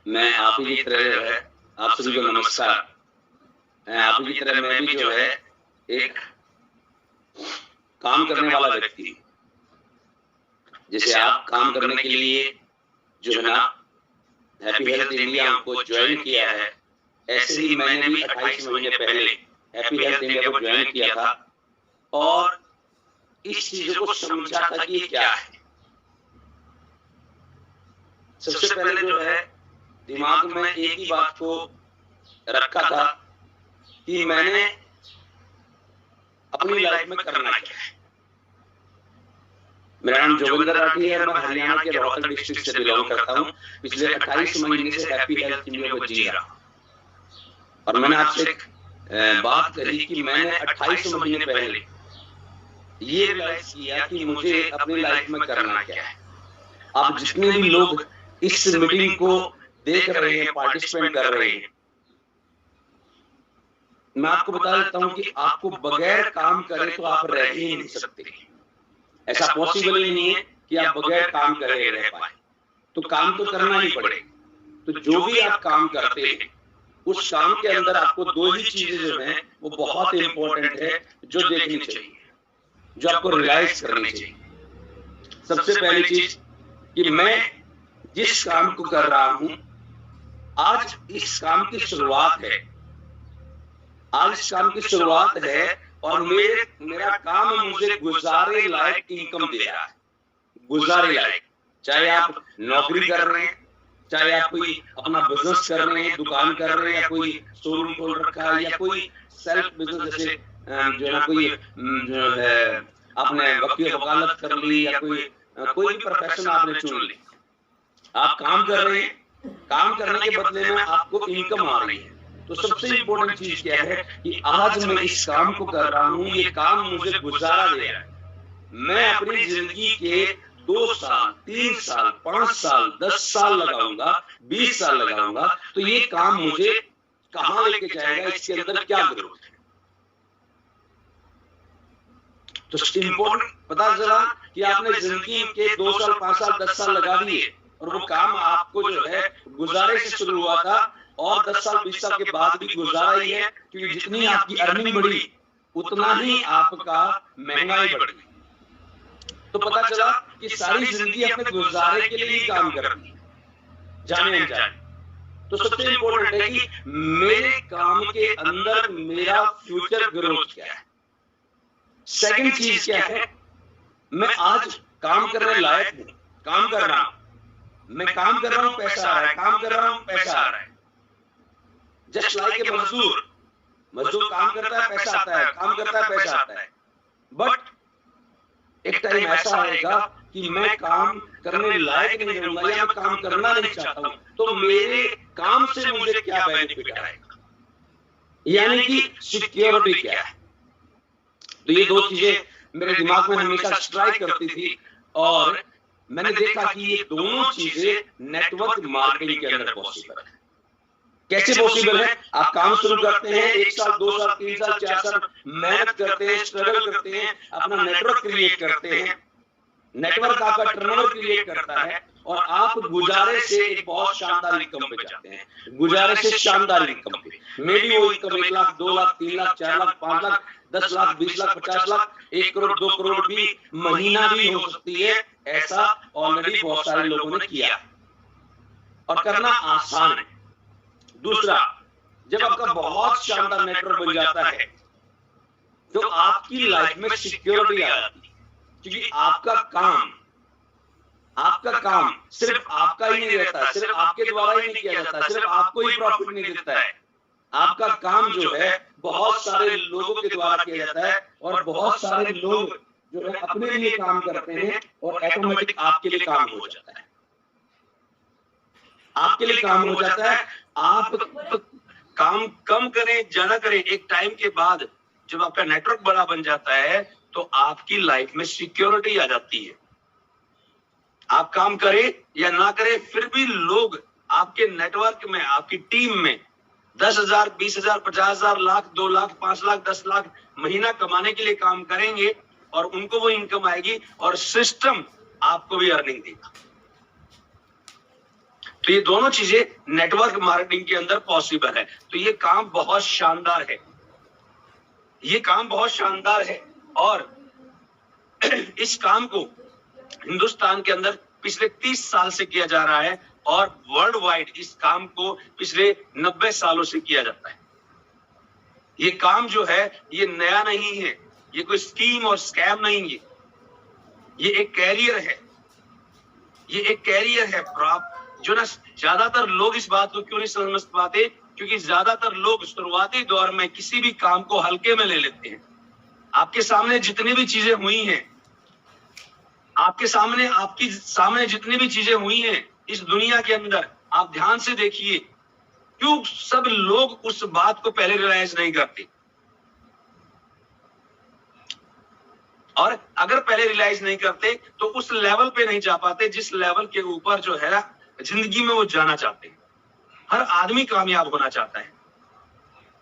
मैं आप ही की तरह जो है, आप सभी को नमस्कार। आप ही की तरह मैं भी जो है एक काम करने वाला व्यक्ति हूँ। जैसे आप काम करने के लिए जो है ना हैप्पी हेल्थ इंडिया को ज्वाइन किया है, ऐसे ही मैंने भी 28 महीने पहले हैप्पी हेल्थ इंडिया को ज्वाइन किया था और इस चीजों को समझा था कि ये क्या है। सबसे पहले जो है दिमाग में एक ही बात को रखा था कि मैंने अपनी लाइफ में करना क्या है। मेरा नाम जोगिंदर राठी है, मैं हरियाणा के रोहतक डिस्ट्रिक्ट से बिलोंग करता हूँ। पिछले 28 महीने से हैप्पी हेल्थ इंडिया को जी रहा हूँ और मैंने आपसे एक बात कही कि मैंने 28 महीने पहले ये रियलाइज किया कि मुझे अपनी लाइफ में करना क्या है। अब जितने भी लोग इस मीटिंग को देख रहे हैं, पार्टिसिपेट कर रहे हैं, मैं आपको बता देता हूं कि आपको बगैर काम करे तो आप रह ही नहीं सकते। ऐसा पॉसिबल ही नहीं है कि आप बगैर काम करे रह पाए। तो काम तो करना ही पड़ेगा। तो जो भी आप काम करते हैं उस काम के अंदर आपको दो ही चीजें जो हैं वो बहुत इंपॉर्टेंट है, जो देखनी चाहिए, जो आपको रियलाइज करनी चाहिए। सबसे पहली चीज कि मैं जिस काम को कर रहा हूं, आज इस काम की शुरुआत है। आज इस काम की शुरुआत है और मेरा काम मुझे गुजारे लायक इनकम दे रहा है। गुजारे लायक, चाहे आप नौकरी कर रहे हैं, चाहे आप कोई अपना बिजनेस कर रहे हैं, दुकान कर रहे हैं, या कोई शोरूम खोल रखा है, या कोई सेल्फ बिजनेस जैसे जो है कोई जो है आपने वकील वकालत कर ली, या कोई भी प्रोफेशन आपने चुन ली। आप काम कर रहे हैं, काम करने के बदले में आपको इनकम आ रही है। तो सबसे इंपॉर्टेंट चीज क्या है कि आज मैं इस काम को कर रहा हूं, ये काम मुझे गुजारा दे रहा है। मैं अपनी जिंदगी के 2 साल, 3 साल, 5 साल, 10 साल लगाऊंगा, 20 साल लगाऊंगा, तो ये काम मुझे कहां लेके जाएगा, इसके अंदर क्या ग्रोथ है। तो इंपॉर्टेंट पता चला कि आपने जिंदगी के 2 साल, 5 साल, 10 साल लगा दिए और वो काम आपको जो है गुजारे से शुरू हुआ था और 10 साल 20 साल के बाद भी गुजारा ही है, क्योंकि जितनी आपकी अर्निंग बढ़ी उतना ही आपका महंगाई बढ़ी। तो पता चला कि सारी जिंदगी अपने गुजारे के लिए ही काम करनी है, जाने अनजाने। तो सबसे इंपॉर्टेंट है कि मेरे काम के अंदर मेरा फ्यूचर ग्रोथ क्या है। सेकंड चीज क्या है, मैं आज काम करने लायक हूं, काम कर रहा हूं, मैं काम कर रहा हूं, पैसा आ रहा है, काम कर रहा हूं, पैसा आ रहा है। जस्ट लाइक ए मजदूर काम करता है, पैसा आता है, काम करता है, पैसा आता है। बट एक टाइम ऐसा आएगा कि मैं काम करने लायक नहीं रहूंगा, या मैं काम करना नहीं चाहता हूं, तो मेरे काम से मुझे क्या बेनिफिट आएगा, यानी कि सिक्योरिटी क्या है। तो ये दो चीजें मेरे दिमाग में हमेशा स्ट्राइक करती थी और मैंने देखा कि ये दोनों चीजें नेटवर्क मार्केटिंग के अंदर पॉसिबल है। कैसे पॉसिबल है? आप काम शुरू करते हैं, 1 साल, 2 साल, 3 साल, 4 साल मेहनत करते हैं, स्ट्रगल करते हैं, अपना नेटवर्क क्रिएट करते हैं, नेटवर्क आपका टर्नओवर क्रिएट करता है और आप गुजारे से एक बहुत शानदार इनकम पे जाते हैं। गुजारे से शानदार इनकम पे, मे बी वो इनकम 1 लाख, 2 लाख, 3 लाख, 4 लाख, 5 लाख, 10 लाख, 20 लाख, 50 लाख, 1 करोड़, 2 करोड़ भी महीना भी हो सकती है। ऐसा ऑलरेडी बहुत सारे लोगों ने किया और करना आसान है। दूसरा, जब आपका बहुत शानदार नेटवर्क बन जाता है तो आपकी लाइफ में सिक्योरिटी आ जाती है, क्योंकि आपका काम सिर्फ आपका ही नहीं रहता, सिर्फ आपके द्वारा ही नहीं किया जाता, सिर्फ आपको ही प्रॉफिट नहीं देता है। आपका काम जो है बहुत सारे लोगों के द्वारा किया जाता है और बहुत सारे लोग जो है अपने लिए काम करते हैं और ऑटोमेटिक आपके लिए काम हो जाता है। आपके लिए काम हो जाता है। आप काम कम करें, ज्यादा करें, एक टाइम के बाद जब आपका नेटवर्क बड़ा बन जाता है तो आपकी लाइफ में सिक्योरिटी आ जाती है। आप काम करें या ना करें, फिर भी लोग आपके नेटवर्क में, आपकी टीम में 10,000, 20,000, 50,000, लाख, 2 लाख, 5 लाख, 10 लाख महीना कमाने के लिए काम करेंगे और उनको वो इनकम आएगी और सिस्टम आपको भी अर्निंग देगा। तो ये दोनों चीजें नेटवर्क मार्केटिंग के अंदर पॉसिबल है। तो ये काम बहुत शानदार है, ये काम बहुत शानदार है। और इस काम को हिंदुस्तान के अंदर पिछले 30 साल से किया जा रहा है और वर्ल्ड वाइड इस काम को पिछले 90 सालों से किया जाता है। ये काम जो है ये नया नहीं है, ये कोई स्कीम और स्कैम नहीं है, ये एक कैरियर है, ये एक कैरियर है। जो ना ज्यादातर लोग इस बात को क्यों नहीं समझ पाते, क्योंकि ज्यादातर लोग शुरुआती दौर में किसी भी काम को हल्के में ले लेते हैं। आपके सामने जितनी भी चीजें हुई हैं, आपके सामने जितनी भी चीजें हुई हैं इस दुनिया के अंदर, आप ध्यान से देखिए, क्यों सब लोग उस बात को पहले रियलाइज नहीं करते। और अगर पहले रियलाइज नहीं करते तो उस लेवल पे नहीं जा पाते जिस लेवल के ऊपर जो है जिंदगी में वो जाना चाहते हैं। हर आदमी कामयाब होना चाहता है,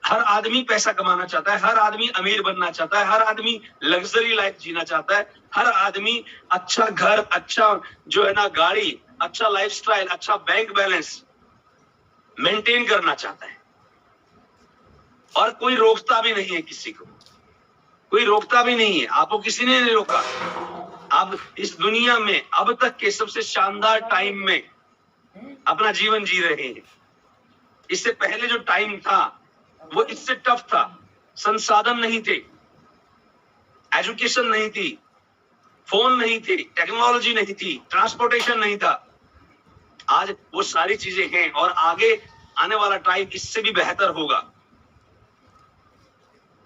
हर आदमी पैसा कमाना चाहता है, हर आदमी अमीर बनना चाहता है, हर आदमी लग्जरी लाइफ जीना चाहता है, हर आदमी अच्छा घर, अच्छा जो है ना गाड़ी, अच्छा लाइफस्टाइल, अच्छा बैंक बैलेंस मेंटेन करना चाहता है। और कोई रोकता भी नहीं है किसी को, कोई रोकता भी नहीं है, आपको किसी ने नहीं रोका। आप इस दुनिया में अब तक के सबसे शानदार टाइम में अपना जीवन जी रहे हैं। इससे पहले जो टाइम था वो इससे टफ था, संसाधन नहीं थे, एजुकेशन नहीं थी, फोन नहीं थी, टेक्नोलॉजी नहीं थी, ट्रांसपोर्टेशन नहीं था। आज वो सारी चीजें हैं और आगे आने वाला टाइम इससे भी बेहतर होगा।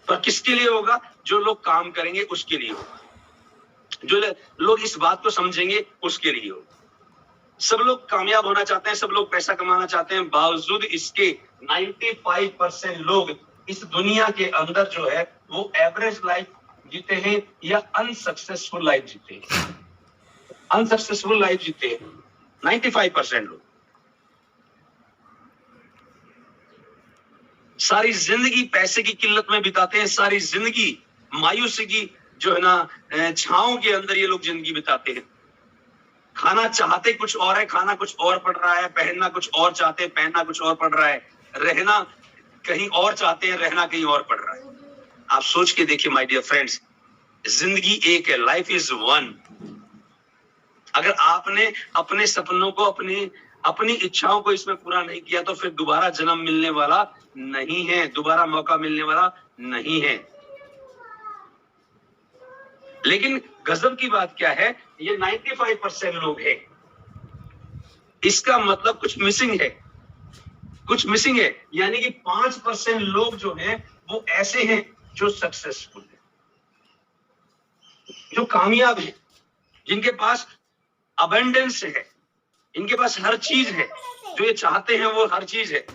पर किसके लिए होगा? जो लोग काम करेंगे उसके लिए होगा, जो लोग इस बात को समझेंगे उसके लिए होगा। सब लोग कामयाब होना चाहते हैं, सब लोग पैसा कमाना चाहते हैं, बावजूद इसके 95% लोग इस दुनिया के अंदर जो है वो एवरेज लाइफ जीते हैं या अनसक्सेसफुल लाइफ जीते हैं। अनसक्सेसफुल लाइफ जीते हैं 95% लोग। सारी जिंदगी पैसे की किल्लत में बिताते हैं, सारी जिंदगी मायूसी की जो है ना छांव के अंदर ये लोग जिंदगी बिताते हैं। खाना चाहते कुछ और है, खाना कुछ और पड़ रहा है, पहनना कुछ और चाहते हैं, पहनना कुछ और पड़ रहा है, रहना कहीं और चाहते हैं, रहना कहीं और पड़ रहा है। आप सोच के देखिए माय डियर फ्रेंड्स, जिंदगी एक है, लाइफ इज वन। अगर आपने अपने सपनों को, अपनी इच्छाओं को इसमें पूरा नहीं किया तो फिर दोबारा जन्म मिलने वाला नहीं है, दोबारा मौका मिलने वाला नहीं है। लेकिन गजब की बात क्या है, ये 95% लोग हैं, इसका मतलब कुछ मिसिंग है, कुछ मिसिंग है। यानी कि 5% लोग जो हैं वो ऐसे हैं जो सक्सेसफुल है, जो कामयाब है, जिनके पास अबंडेंस है, इनके पास हर चीज है, जो ये चाहते हैं वो हर चीज है।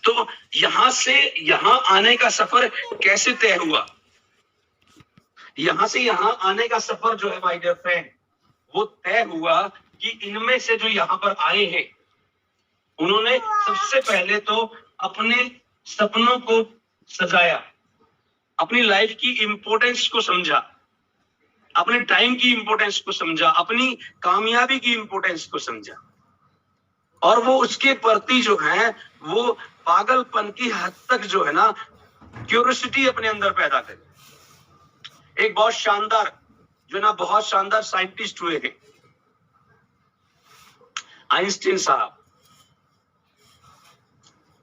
तो यहां से यहां आने का सफर कैसे तय हुआ? यहां से यहां आने का सफर जो है माय डियर फ्रेंड, वो तय हुआ कि इनमें से जो यहां पर आए हैं उन्होंने सबसे पहले तो अपने सपनों को सजाया, अपनी लाइफ की इंपॉर्टेंस को समझा, अपने टाइम की इंपॉर्टेंस को समझा, अपनी कामयाबी की इंपॉर्टेंस को समझा, और वो उसके प्रति जो है वो पागलपन की हद तक जो है ना क्यूरियोसिटी अपने अंदर पैदा करे। एक बहुत शानदार जो ना बहुत शानदार साइंटिस्ट हुए हैं, आइंस्टीन साहब।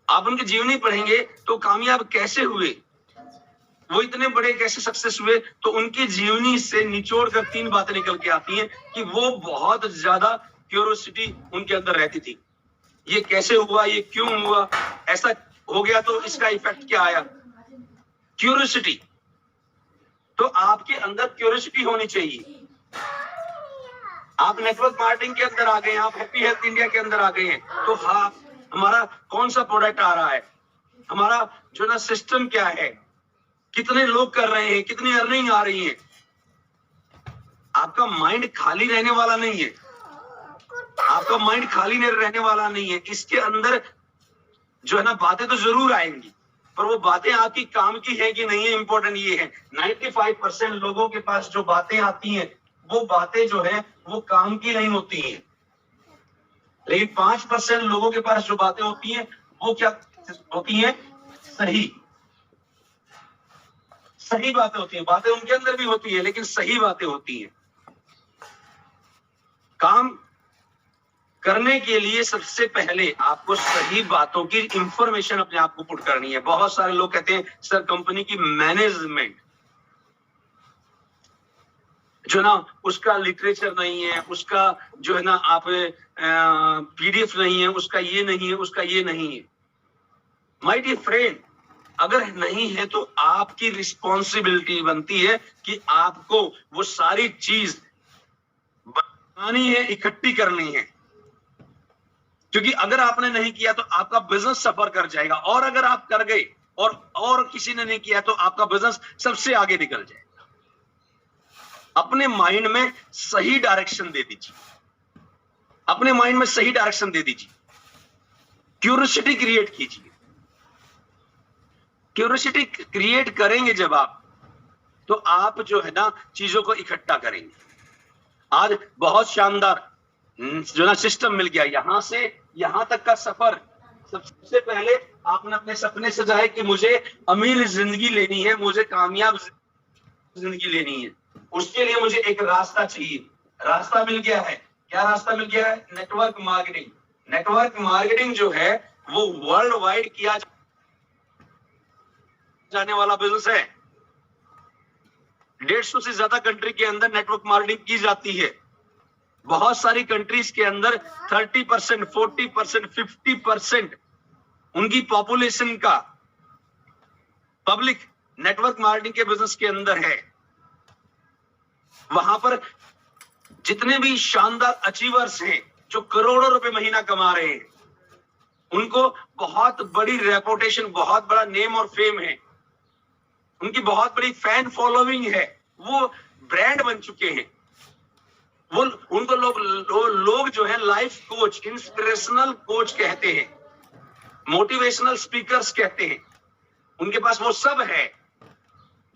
आप उनकी जीवनी पढ़ेंगे तो कामयाब कैसे हुए, वो इतने बड़े कैसे सक्सेस हुए, तो उनकी जीवनी से निचोड़ कर 3 बातें निकल के आती हैं कि वो बहुत ज्यादा क्यूरियोसिटी उनके अंदर रहती थी। ये कैसे हुआ, ये क्यों हुआ, ऐसा हो गया तो इसका इफेक्ट क्या आया? क्यूरियोसिटी। तो आपके अंदर क्यूरियोसिटी होनी चाहिए। आप नेटवर्क मार्केटिंग के अंदर आ गए हैं, आप हैप्पी हेल्थ इंडिया के अंदर आ गए हैं, तो हाँ, हमारा कौन सा प्रोडक्ट आ रहा है, हमारा जो ना सिस्टम क्या है, कितने लोग कर रहे हैं, कितनी अर्निंग आ रही है। आपका माइंड खाली रहने वाला नहीं है, आपका माइंड खाली नहीं रहने वाला नहीं है। इसके अंदर जो है ना बातें तो जरूर आएंगी, पर वो बातें आपकी काम की है कि नहीं है, इंपॉर्टेंट ये है। 95% लोगों के पास जो बातें आती हैं वो बातें जो है वो काम की नहीं होती हैं, लेकिन 5% लोगों के पास जो बातें होती हैं वो क्या होती हैं? सही बातें होती हैं। बातें उनके अंदर भी होती है लेकिन सही बातें होती हैं। काम करने के लिए सबसे पहले आपको सही बातों की इंफॉर्मेशन अपने आप को पुट करनी है। बहुत सारे लोग कहते हैं सर कंपनी की मैनेजमेंट जो ना उसका लिटरेचर नहीं है, उसका जो है ना आप पीडीएफ नहीं है, उसका ये नहीं है, उसका ये नहीं है। माय डियर फ्रेंड, अगर नहीं है तो आपकी रिस्पॉन्सिबिलिटी बनती है कि आपको वो सारी चीज बनानी है, इकट्ठी करनी है। क्योंकि अगर आपने नहीं किया तो आपका बिजनेस सफर कर जाएगा, और अगर आप कर गए और किसी ने नहीं किया तो आपका बिजनेस सबसे आगे निकल जाएगा। अपने माइंड में सही डायरेक्शन दे दीजिए, अपने माइंड में सही डायरेक्शन दे दीजिए, क्यूरियोसिटी क्रिएट कीजिए। क्यूरियोसिटी क्रिएट करेंगे जब आप, तो आप जो है ना चीजों को इकट्ठा करेंगे। आज बहुत शानदार जो ना सिस्टम मिल गया, यहां से यहां तक का सफर। सबसे पहले आपने अपने सपने सजाए कि मुझे अमीर जिंदगी लेनी है, मुझे कामयाब जिंदगी लेनी है। उसके लिए मुझे एक रास्ता चाहिए। रास्ता मिल गया है। क्या रास्ता मिल गया है? Network marketing. नेटवर्क मार्केटिंग जो है वो वर्ल्ड वाइड किया जाने वाला बिजनेस है। 150 से ज्यादा कंट्री के अंदर नेटवर्क मार्केटिंग की जाती है। बहुत सारी कंट्रीज के अंदर 30%, 40%, 50% उनकी पॉपुलेशन का पब्लिक नेटवर्क मार्केटिंग के बिजनेस के अंदर है। वहां पर जितने भी शानदार अचीवर्स हैं जो करोड़ों रुपए महीना कमा रहे हैं, उनको बहुत बड़ी रेपुटेशन, बहुत बड़ा नेम और फेम है, उनकी बहुत बड़ी फैन फॉलोइंग है, वो ब्रांड बन चुके हैं। वो उनको लोग जो है लाइफ कोच, इंस्पिरेशनल कोच कहते हैं, मोटिवेशनल स्पीकर्स कहते हैं। उनके पास वो सब है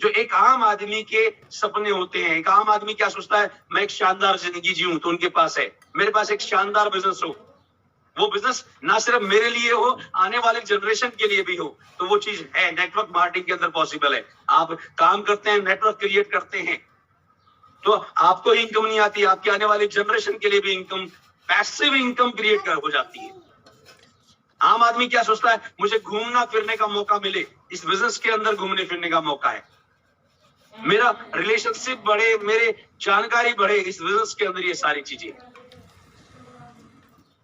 जो एक आम आदमी के सपने होते हैं। एक आम आदमी क्या सोचता है? मैं एक शानदार जिंदगी जीऊं, तो उनके पास है। मेरे पास एक शानदार बिजनेस हो, वो बिजनेस ना सिर्फ मेरे लिए हो, आने वाले जनरेशन के लिए भी हो, तो वो चीज है नेटवर्क मार्केटिंग के अंदर पॉसिबल है। आप काम करते हैं, नेटवर्क क्रिएट करते हैं, तो आपको इनकम नहीं आती, आपके आने वाली जनरेशन के लिए भी इनकम, पैसिव इनकम क्रिएट हो जाती है। आम आदमी क्या सोचता है? मुझे घूमना फिरने का मौका मिले, इस बिजनेस के अंदर घूमने फिरने का मौका है, मेरा रिलेशनशिप बढ़े, मेरे जानकारी बढ़े, इस बिजनेस के अंदर ये सारी चीजें,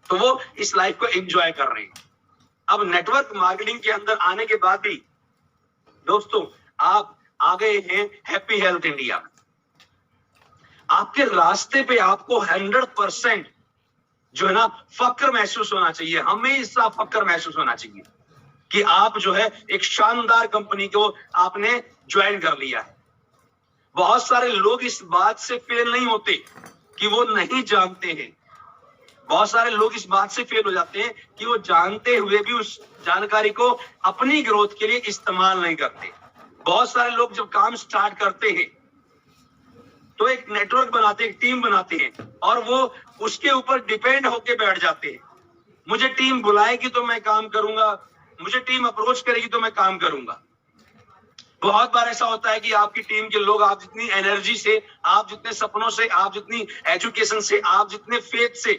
तो वो इस लाइफ को एंजॉय कर रहे हैं। अब नेटवर्क मार्केटिंग के अंदर आने के बाद भी दोस्तों आप आ गए हैं हैप्पी हेल्थ इंडिया। आपके रास्ते पे आपको 100% जो है ना फक्र महसूस होना चाहिए, हमेशा फक्र महसूस होना चाहिए कि आप जो है एक शानदार कंपनी को आपने ज्वाइन कर लिया है। बहुत सारे लोग इस बात से फेल नहीं होते कि वो नहीं जानते हैं। बहुत सारे लोग इस बात से फेल हो जाते हैं कि वो जानते हुए भी उस जानकारी को अपनी ग्रोथ के लिए इस्तेमाल नहीं करते। बहुत सारे लोग जब काम स्टार्ट करते हैं तो एक नेटवर्क बनाते, एक टीम बनाते हैं, और वो उसके ऊपर डिपेंड होके बैठ जाते हैं। मुझे टीम बुलाएगी तो मैं काम करूंगा, मुझे टीम अप्रोच करेगी तो मैं काम करूंगा। बहुत बार ऐसा होता है कि आपकी टीम के लोग आप जितनी एनर्जी से, आप जितने सपनों से, आप जितनी एजुकेशन से, आप जितने फेथ से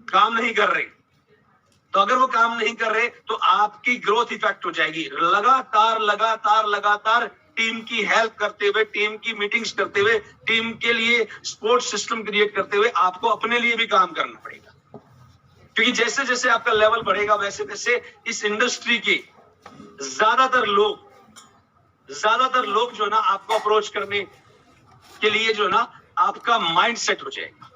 काम नहीं कर रहे, तो अगर वो काम नहीं कर रहे तो आपकी ग्रोथ इफेक्ट हो जाएगी। लगातार लगातार लगातार टीम की हेल्प करते हुए, टीम की मीटिंग्स करते हुए, टीम के लिए सपोर्ट सिस्टम क्रिएट करते हुए आपको अपने लिए भी काम करना पड़ेगा। क्योंकि जैसे जैसे आपका लेवल बढ़ेगा वैसे वैसे इस इंडस्ट्री के ज्यादातर लोग जो है ना आपको अप्रोच करने के लिए जो है ना आपका माइंड सेट हो जाएगा।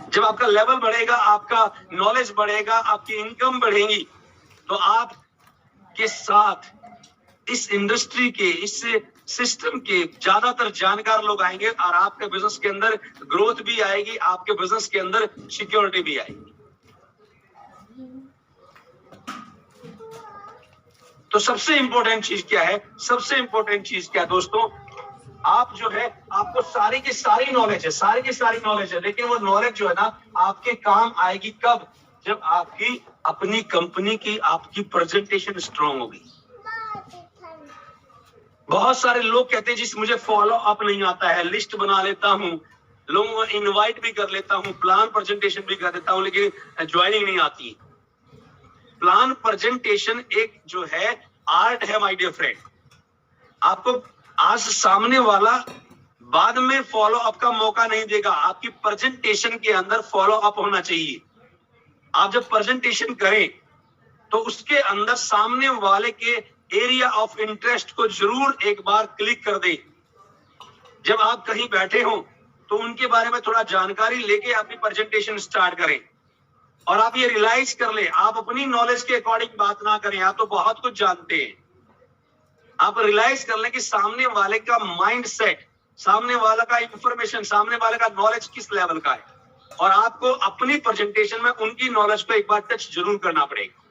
जब आपका लेवल बढ़ेगा, आपका नॉलेज बढ़ेगा, आपकी इनकम बढ़ेगी, तो आपके साथ इस इंडस्ट्री के, इस सिस्टम के ज्यादातर जानकार लोग आएंगे और आपके बिजनेस के अंदर ग्रोथ भी आएगी, आपके बिजनेस के अंदर सिक्योरिटी भी आएगी। तो सबसे इंपॉर्टेंट चीज क्या है? सबसे इंपॉर्टेंट चीज क्या दोस्तों? आप जो है, आपको सारी की सारी नॉलेज है, सारी की सारी नॉलेज है, लेकिन वो नॉलेज जो है ना आपके काम आएगी कब? जब आपकी अपनी कंपनी की आपकी प्रेजेंटेशन स्ट्रांग होगी। बहुत सारे लोग कहते हैं जी मुझे फॉलो अप नहीं आता है, लिस्ट बना लेता हूं, लोगों को इनवाइट भी कर लेता हूं, प्लान प्रेजेंटेशन भी कर देता हूं, लेकिन ज्वाइनिंग नहीं आती। प्लान प्रेजेंटेशन एक जो है आर्ट है माय डियर फ्रेंड। आपको आज सामने वाला बाद में फॉलो अप का मौका नहीं देगा, आपकी प्रेजेंटेशन के अंदर फॉलो अप होना चाहिए। आप जब प्रेजेंटेशन करें तो उसके अंदर सामने वाले के एरिया ऑफ इंटरेस्ट को जरूर एक बार क्लिक कर दें। जब आप कहीं बैठे हो तो उनके बारे में थोड़ा जानकारी लेके अपनी प्रेजेंटेशन स्टार्ट करें। और आप ये रियलाइज कर ले, आप अपनी नॉलेज के अकॉर्डिंग बात ना करें, आप तो बहुत कुछ जानते हैं। आप रियलाइज कर लें कि सामने वाले का माइंड सेट, सामने वाला का इंफॉर्मेशन, सामने वाले का नॉलेज किस लेवल का है, और आपको अपनी प्रेजेंटेशन में उनकी नॉलेज को एक बार टच जरूर करना पड़ेगा।